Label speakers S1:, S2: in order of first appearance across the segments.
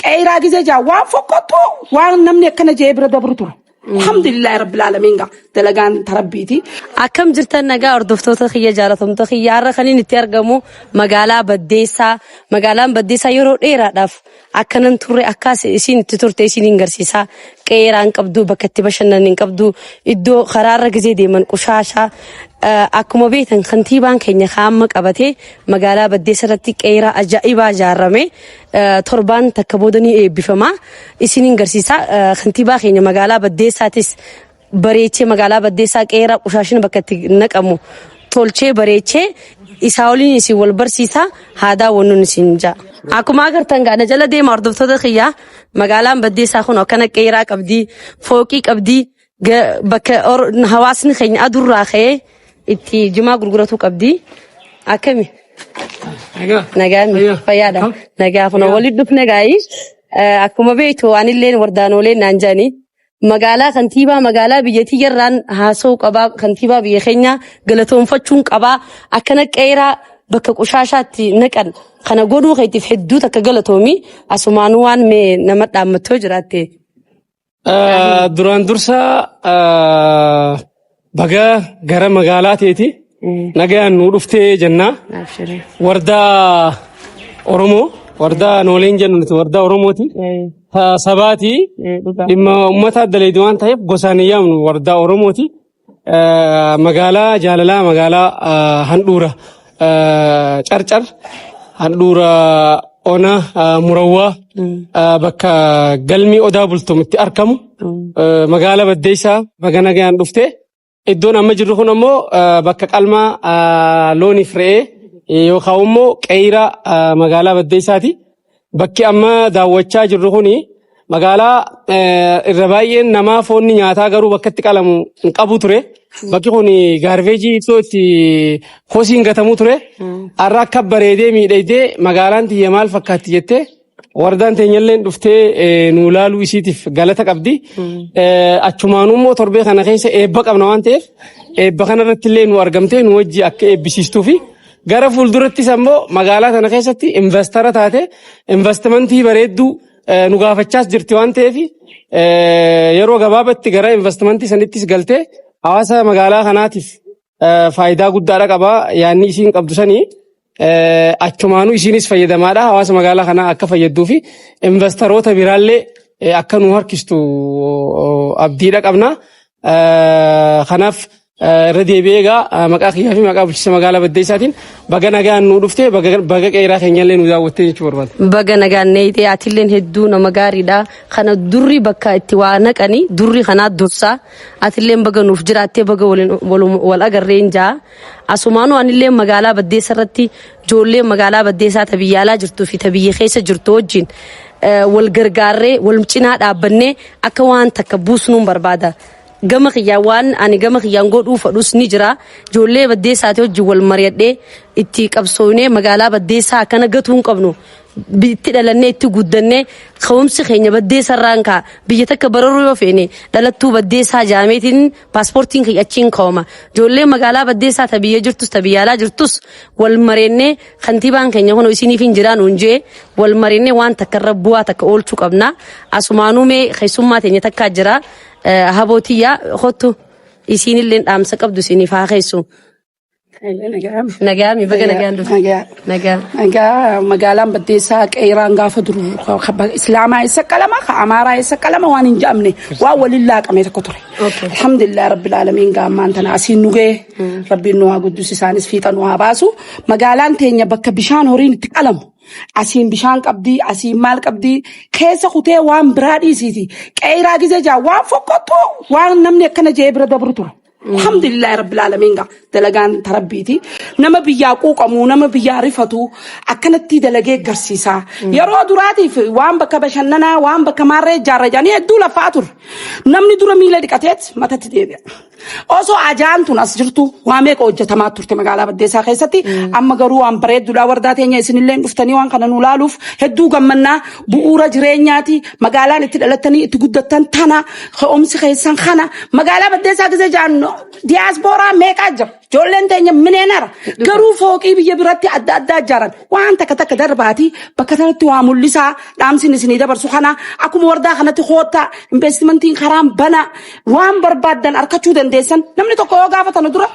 S1: qeeraa gizee jaa waan fokkottu waan namni akkana jee bira dabru ture. Alhamdulillah rabbil alamin ga dalagaan tarabbiiti.
S2: Akkam jirtan nagaa hordoftoota kiyya jaalatamtoota kiyya har'a kan inni itti argamu magaalaa Baddeessaa. Magaalaan Baddeessaa yeroo dheeraadhaaf akkanan turre akkas isin itti turte isin agarsiisa. Qeeraan qabdu bakka itti bashannaniin qabdu iddoo karaarra gizee deeman qushaashaa akkuma beektan kantiibaan keenya kaamma qabatee magaalaa Baddeessaa irratti qeeraa ajaa'ibaa ijaarame torbaan takka boodanii eebbifama isin agarsiisa. Kantiibaa keenya magaalaa Baddeessaatis bareechee magaalaa Baddeessaa qeeraa qushaashin bakka itti naqamu tolchee bareechee isaa waliin isin wal barsiisa haadaa wannuun isin jaa. Akkuma agartan gaana jala deema hordoftoota kiyyaa magaalaan Baddeessaa kun akkana qeeraa qabdi fooqii qabdi bakka hawaasni keenya adurraa ka'ee itti jimaa gurguratu qabdi akkami nagaan fayyaadha nagaa kun walitti dhufne gaayii akkuma beektu anilleen wardaanooleen naan jaanii magaalaa kantiibaa magaalaa biyyattii yarraan haasa'uu qabaa kantiibaa biyya keenya galatoonfachuun qabaa akkana qeeraa bakka qushaashaatti naqan kana godhuu keetiif hedduu takka galatoomi asumaan waan mee nama dhaammattoo jiraatte.
S3: Duraan dursa baga gara magaalaa teeti nagaan nu dhuftee jennaa wardaa Oromoo wardaa nooleen jennu nuti wardaa Oromooti sabaati dhimma uummata daleedii waan ta'eef gosaan yaamnu wardaa Oromooti magaalaa jaalalaa magaalaa handhuura carcar handhuura ona murawwaa bakka galmi odaa bultumitti argamu magaalaa Baddeessaa baga nagaan dhuftee iddoon amma jirru kun ammoo bakka qalmaa looniif re'ee yookaan immoo qeeraa magaalaa Baddeessaati. Bakki amma daawwachaa jirru kuni magaalaa irra baay'een namaa foonni nyaataa garuu bakka itti qalamu hin qabu ture. Bakki kun gaarbeejii iddoo itti kosiin gatamu ture. Har'a akka bareedee miidhagdee magaalaan tiyya maal fakkaatti jettee wardaan teenyalleen dhuftee nu ilaaluu isiitiif galata qabdi. Achumaanuu immoo torbee kana keessa eebba qabna waan ta'eef eebba kanarratti illee nu argamtee nu wajji akka eebbisiistuufi gara fuuldurattis ammoo magaalaa kana keessatti investara taate investimentii bareedduu nu gaafachaas jirti waan ta'eef yeroo gabaabatti gara investimentii sanittis galtee hawaasa magaalaa kanaatiif faayidaa guddaadha qaba yaanni isiin qabdu sanii achumaanuu isiinis fayyadamaadha hawaasa magaalaa kanaa akka fayyaduu fi investaroota biraallee akka nu harkistu abdiidha qabna kanaaf irra deebi'ee egaa maqaa kiyyaa fi maqaa bulchiinsa magaalaa Baddeessaatiin baga nagaan nu dhuftee baga qeeraa keenyallee nu daawwattee jechuu barbaada.
S2: Baga nagaan neetee atilleen hedduu nama gaariidha. Kana durri bakka itti waa naqanii durri kanaa dursaa atilleen baga nuuf jiraattee baga wal agarreen jaa. Asumaanuu anilleen magaalaa Baddeessaa irratti ijoollee magaalaa Baddeessaa tabiyyaalaa jirtuu fi tabiyya keessa jirtu wajjin wal gargaarree wal cinaa dhaabbannee akka waan takka buusnuun barbaada. Gama kiyyaan waan ani gama kiyyaan godhuu fadhus ni jira ijoollee Baddeessaati wajjin wal mari'adhee itti qabsoonee magaalaa Baddeessaa akkana gatuu hin qabnu itti dhalannee itti guddannee ka'umsi keenya Baddeessarraan kaa biyya takka bararuu yoo feene dhalattuu Baddeessaa jaameetiin paaspoortiin kiyya achiin ka'uma ijoollee magaalaa Baddeessaa tabiyya jirtus tabiyyaalaa jirtus wal mari'annee kantiibaan keenya kun isiniif hin jiraan hunjee wal mari'annee waan takka irra bu'aa takka oolchuu qabna asumaanuu mee keessummaa teenya takkaa jira. Habootiyaa hottu isiinillee dhaamsa qabdu isiniif haa keessu. Nagaami baga nagaan dhufu.
S1: Nagaa magaalaan Baddeessaa qeeraan gaafa duru Islaamaa isa qalama Amaaraa isa qalama waan hin jedhamne waan waliin laaqame tokko ture. Alhamdulillah rabbil alamin gaammaan tana asiin nugee rabbiin nu haa guddis isaanis fiixa nu haa baasu magaalaan teenya bakka bishaan horiin itti qalamu. Asiin bishaan qabdi asiin maal qabdi keessa kutee waan biraa dhiisiiti qeeraa gizee jaa waan fokkottu waan namni akkana jee bira dabru ture. Alhamdulillah rabbil alamin ga dalagaan tarabbiiti nama biyyaa quuqamu nama biyyaa rifatu akkanatti dalagee garsiisa yeroo duraatiif waan bakka bashannanaa waan bakka maarree jaarrajanii hedduu lafaa ture namni dura miila dhiqateet matatti deebi'a. Osoo ajaan tun as jirtu waa meeqa hojjetamaa turte magaalaa Baddeessaa keessatti amma garuu waan bareedduudha wardaa teenya isinillee dhuftanii waan kana nu laaluuf hedduu gammannaa bu'uura jireenyaati magaalaan itti dhalattanii itti guddattan tana ka'umsi keessan kana magaalaa Baddeessaa gisee jaan diaspora meeqa jira ijoolleen teenya mineenara garuu fooqii biyya biratti adda addaa jaran waan takka darbaati bakka sanatti waa mul'isaa dhaamsin isinii dabarsu kana akkuma wardaa kanatti hoottaa investimentiin karaan bana waan barbaaddan arkachuu dandeessan namni tokko yoo gaafatan dura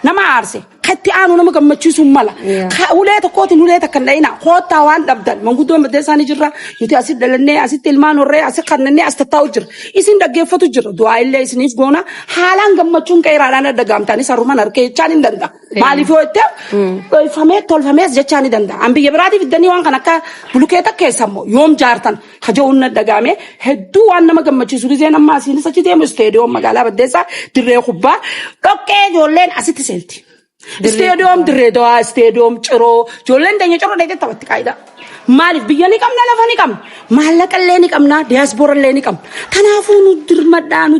S1: nama aarse katti aanu nama gammachiisu mala ulee tokkootiin ulee takka dhayina hoottaa waan dhabdan manguddoon baddeessaanii jirra nuti asit dalannee asitti ilmaan horree asit kannannee as tattaa'u jira isin dhaggeeffatu jira du'aa illee isiniif goona haalaan gammachuun qeeraadhaan adda gaamtaanis haruman harkee jechaan hin danda'a maaliif yoo itti tolfamees jechaan hin danda'a an biyya biraatiif iddanii waan kan akka bulukeeta keessammoo yoom jaartan hajo'uun dhagaame hedduu waan nama gammachiisu giseen amma asiinis achi deemu isteediyoom magaalaa baddeessaa dirree kubbaa dhoqqee ijoolleen asitti seelti. Isteediyoom dirree dawaa isteediyoom ciroo ijoolleen teenya ciroo dheedhee taphatti qaayida. Maaliif biyya ni qabna lafa ni qabna maallaqa illee ni qabna diyaaspoora illee ni qabna kanaafuu nu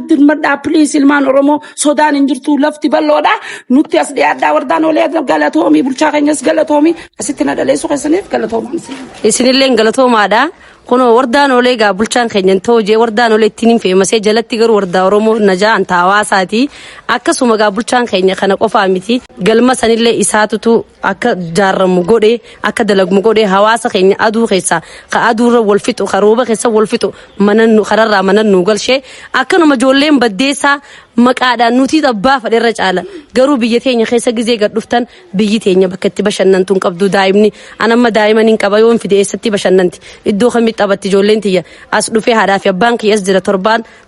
S1: dirmadhaa piliis ilmaan Oromoo sodaan hin jirtu lafti bal'oodha nutti as dhiyaadhaa wardaan olee galatoomii bulchaa keenyas galatoomii asitti na dhaleessu keessaniif galatoomaan
S2: isinillee galatoomaadha. Kuno wardaan olee gaa bulchaan keenyan ta'uu jee wardaan olee ittiin feemasee jalatti garuu wardaa Oromoo najaa anta hawaasaati akkasuma gaa bulchaan keenya kana qofaa miti galma sanillee isaatutu akka jaarramu godhe akka dalagmu godhe hawaasa keenya aduu keessa ka aduurra wal fixu ka rooba keessa wal fixu kararraa manan nu galshee akkanuma ijoolleen baddeessaa maqaadhaan nuti abbaa fadheerra caala garuu biyya teenya keessa gizee gad dhuftan biyyi teenya bakka itti bashannantuun qabdu daa'imni anamma daa'iman hin qaba yoon fide eessatti bashannanti iddoo kamitti taphatti ijoolleen tiyya as dhufee haadhaa fi abbaan kiyya as jira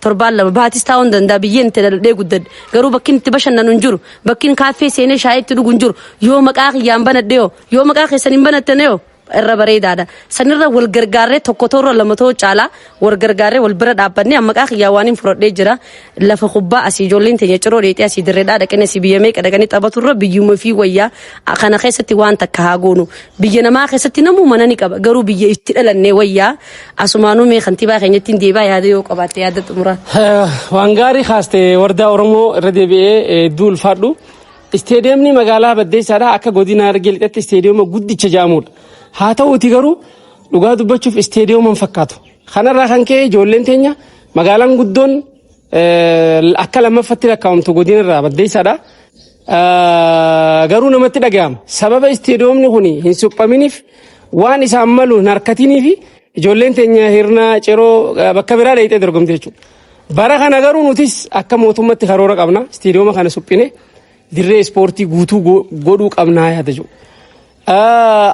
S2: torbaan lama baatis taa'uun danda'a biyyeen itti daldhee guddadhe garuu bakkin itti bashannanu hin jiru bakkin kaaffee seenee shaayii itti dhugu hin jiru yoo maqaa kiyyaan banadhe yoo maqaa keessan hin banattane irra bareedaadha sanirra wal gargaarree tokko toorra lama too caalaa wal gargaarree wal bira dhaabbannee maqaa kiyyaa waan hin fudhadhee jira lafa kubbaa asii ijoolleen teenya ciroo dheexee asii dirreedhaa dhaqanii asii biyya meeqa dhaqanii taphaturra biyyuma fi wayyaa kana keessatti waan takka haa goonu biyya namaa keessatti namuu mana ni qaba garuu biyya itti dhalannee wayyaa asumaanuu mee kantiibaa keenyatti hin deebaa yaada yoo qabaatte yaada xumuraa.
S3: Waan gaarii kaaste wardaa Oromoo irra deebi'ee duulfaadhu isteediyeemni magaalaa Baddeessaadhaa akka godina Harargee lixatti isteediyeema guddicha jedhamudha. Haa ta'uuti garuu dhugaa dubbachuuf isteediyooma fakkaatu. Kanarraa kan ka'e ijoolleen teenya magaalaan guddoon akka lammaffatti lakkaa'amtu godinarraa Baddeessaadha. Garuu namatti dhaga'ama. Sababa isteediyoomni kun hin suphaminiif waan isaan malu hin harkatiniif ijoolleen teenya hirna ciroo bakka biraa dheeyxee dorgomte jechuudha. Bara kana garuu nutis akka mootummaatti karoora qabna. Isteediyooma kana suphine dirree ispoortii guutuu godhuu qabnaa yaada jiru.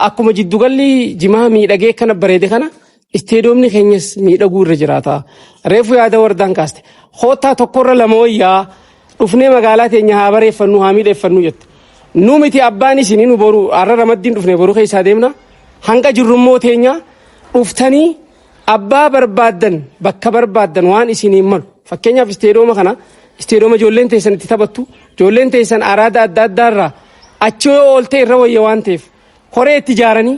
S3: Akkuma jiddugalli jimaa miidhagee kana bareede kana isteediyoomni keenyas miidhaguu irra jiraata. Reefu yaada wardaan kaaste. Hoottaa tokkorra lama wayyaa dhufnee magaalaa teenya haa bareeffannu haa miidheeffannu jette. Nu miti abbaan isinii nu boru har'a ramaddiin dhufnee boruu keessaa deemna. Hanga jirrummoo teenya dhuftanii abbaa barbaaddan bakka barbaaddan waan isinii malu. Fakkeenyaaf isteediyooma kana isteediyooma ijoolleen teessan itti taphattu ijoolleen teessan araada adda addaarraa achi yoo oolte irra wayya waan ta'eef. Horee itti ijaaranii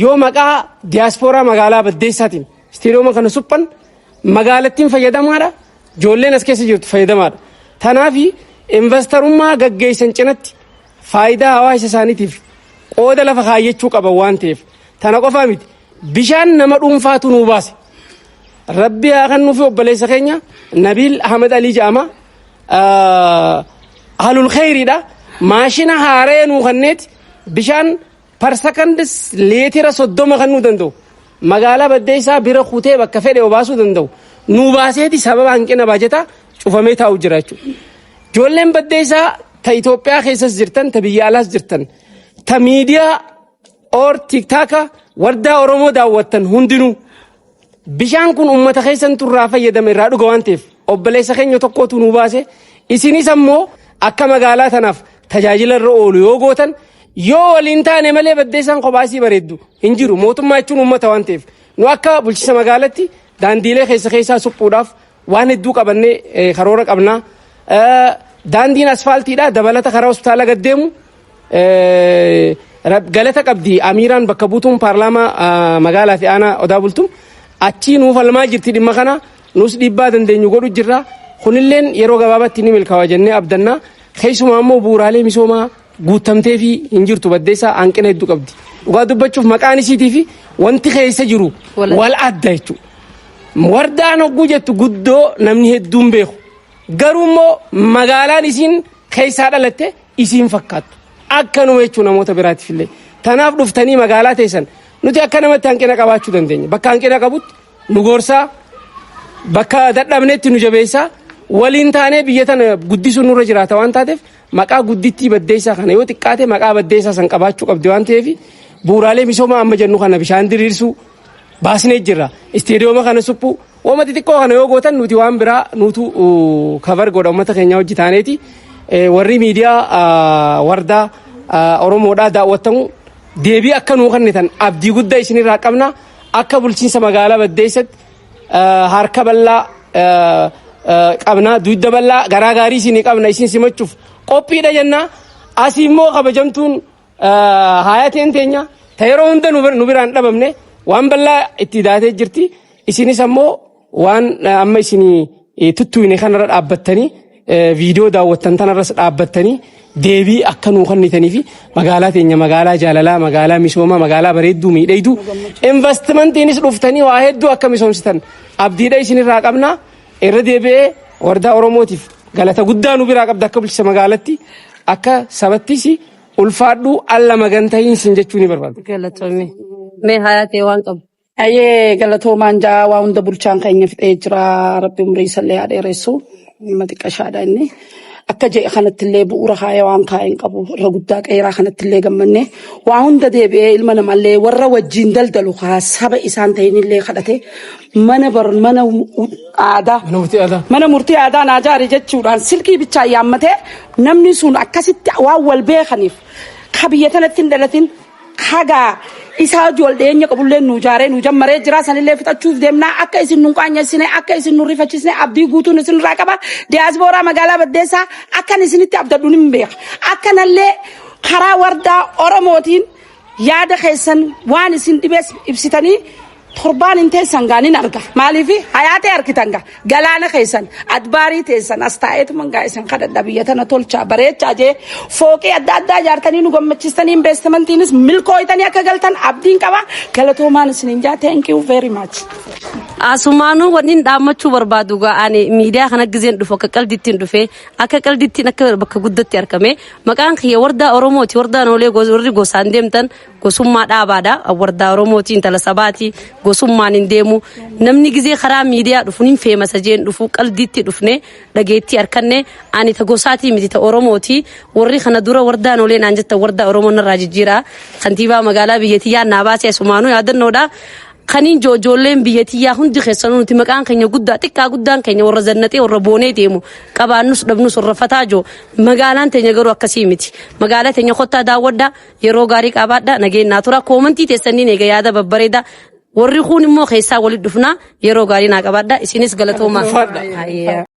S3: yoo maqaa diyaaspooraa magaalaa Baddeessaatiin isteediyooma kana suphan magaalattiin fayyadamaadha ijoolleen as keessa jirtu fayyadamaadha. Tanaaf investarummaa gaggeessan cinatti faayidaa hawaasa isaaniitiif qooda lafa kaayyachuu qaban waan ta'eef tana qofaa miti bishaan nama dhuunfaatu nuu baase. Rabbi haa kennuufi obboleessa keenya Nabiil Ahmed Alii jedhama halul khayriidha maashina haaree nuu kenneeti bishaan parsekandis leetira 30 kan nu danda'u magaalaa Baddeessaa bira kutee bakka fedhe obaasuu danda'u nu baaseeti sababa hanqina baajetaa cufamee taa'u jira jechuudha. Ijoolleen Baddeessaa ta Itoophiyaa keessas jirtan ta biyya alaas jirtan ta miidiyaa or tiktaaka wardaa Oromoo daawwattan hundinuu bishaan kun uummata keessan turraa fayyadame irraa dhuga waan ta'eef obboleessa keenya tokkootu nu baase isinis ammoo akka magaalaa tanaaf tajaajila irra oolu yoo gootan yoo waliin taane malee Baddeessaan kophaasii bareeddu hin jiru mootummaa jechuun uummata waan ta'eef nu akka bulchiinsa magaalatti daandiilee keessaa suphuudhaaf waan hedduu qabannee karoora qabnaa daandiin asfaaltiidha dabalata karaa hospitaala gaddeemu galata qabdi amiiraan bakka buutuun paarlaamaa magaalaa fi aanaa odaa bultum achii nuuf falmaa jirti dhimma kana nus dhiibbaa dandeenyu godhu jirra kunilleen yeroo gabaabaatti ni milkaa'a jennee abdannaa keessumaa immoo bu'uuraalee misoomaa guutamtee fi hin jirtu Baddeessaa hanqina hedduu qabdi. Dhugaa dubbachuuf maqaan isiitii fi wanti keessa jiru wal adda jechuudha. Wardaan hogguu jettu guddoo namni hedduun beeku Garummo magaalaan isin keessaa dhalatte isin fakkaattu. Akkanuma jechuun namoota biraatiif illee. Tanaaf dhuftanii magaalaa teessan nuti akka namatti hanqina qabaachuu dandeenya. Bakka hanqina qabutti nu gorsaa, bakka dadhabnetti nu jabeessaa, waliin taanee biyya tana guddisuun nurra jiraata waan taateef maqaa guddittii baddeessaa kana yoo xiqqaate maqaa baddeessaa san qabaachuu qabdi waan ta'eef bu'uuraalee misoomaa amma jennu kana bishaan diriirsuu baasnee jirra. Isteediyooma kana suphuu wama xixiqqoo kana yoo gootan nuti waan biraa nutu kabar godha uummata keenya hojii taaneeti. Warri miidiyaa wardaa Oromoodhaa daawwatamu deebii akka nuu kennitan abdii guddaa isinirraa qabna. Akka bulchiinsa magaalaa baddeessatti harka bal'aa qabna, dugda bal'aa garaa gaarii isinii qabna, isin simachuuf qophiidha jenna. Asii immoo kabajamtuun haayateen teenya ta yeroo hunda nu biraan dhabamne waan bal'aa itti daatee jirti. Isinis ammoo waan amma isinii tuttuine kanarra dhaabbattanii viidiyoo daawwattan tanarras dhaabbattanii deebii akka nuu kennitanii fi magaalaa teenya magaalaa jaalalaa, magaalaa misoomaa, magaalaa bareedduu miidhagduu investimantiinis dhuftanii waa hedduu akka misoomsitan abdiidha isinirraa qabna. Irra deebi'ee wardaa Oromootiif galata guddaa nu biraa qabda akka bulchiinsa magaalatti akka sabattis ulfaadhu alla magantahiin sin jechuu ni barbaada.
S2: Galatoomii. Mee hayaatee waan qabu.
S1: Ayyee galatoomaan jaa waa hunda bulchaan keenya fixee jira. Rabbi umrii isallee haa dheeressu. Mati qashaadha inni. Akka je'e kanattillee bu'uura haaya waan kaa'een qabu irra guddaa qeeraa kanattillee gammanne waa hunda deebi'ee ilma namallee warra wajjin daldalu haa saba isaan ta'inillee kadhate mana murtii aadaa naa jaari jechuudhaan silkii bichaa yaammatee namni sun akkasitti waan wal beekaniif ka biyya tanatti hin dhalatin hagaa isaa ijoolleenya qabullee nu jaaree nu jammaree jira sanillee fixachuuf deemnaa akka isin nu qaanyessine akka isin nu rifachisne abdii guutuun isinirraa qaba. Diyaasbooraa magaalaa baddeessaa akkan isinitti abdadhuun hin beeka. Akkanallee karaa wardaa Oromootiin yaada keessan waan isin dhibees ibsitanii torbaan hin teessan gaaniin arga. Maaliif hayaatee argitan gaa galaana keessan adbaarii teessan as taa'eetuman gaa isin kadhadha biyya tana tolchaa bareechaa jee fooqii adda addaa ijaartanii nu gammachiistanii investimantiinis milkooytanii akka galtan abdiin qaba. Galatoomaan isinin jaa thank you very much.
S2: Asumaanuu wanni dhaammachuu barbaadu ga'ani miidiyaa kana gizeen dhufu akka qaldittiin dhufe akka qaldittiin akka bakka guddatti argame maqaan kiyya wardaa Oromooti wardaa noolee warri gosaan deemtan gosummaa dhaabaadha wardaa Oromootiin tala sabaati gosummaan hin deemu namni gizee karaa miidiyaa dhufuun hin feemasa jeen dhufu qalditti dhufne dhageetti arkanne ani ta gosaatii miti ta Oromooti warri kana dura wardaa noolee naan jetta wardaa Oromoon irraa jijjiira kantiibaa magaalaa biyyattii yaannaa baasee asumaanuu yaadannoodha. Kaniin joojolleen biyyattii hundi keessanuu nuti maqaan keenya guddaa xiqqaa guddaan keenya warra zannatee warra boonee deemu qabaannus dhabnus warra fataajoo magaalaan teenya garuu akkasii miti magaalaa teenya kottaa daawwadhaa yeroo gaarii qabaadhaa nageenyaa tura koomantii teessaniin eega yaada babbareedaa warri kun immoo keessaa walitti dhufnaa yeroo gaarii naa qabaadhaa isinis galatoomaa.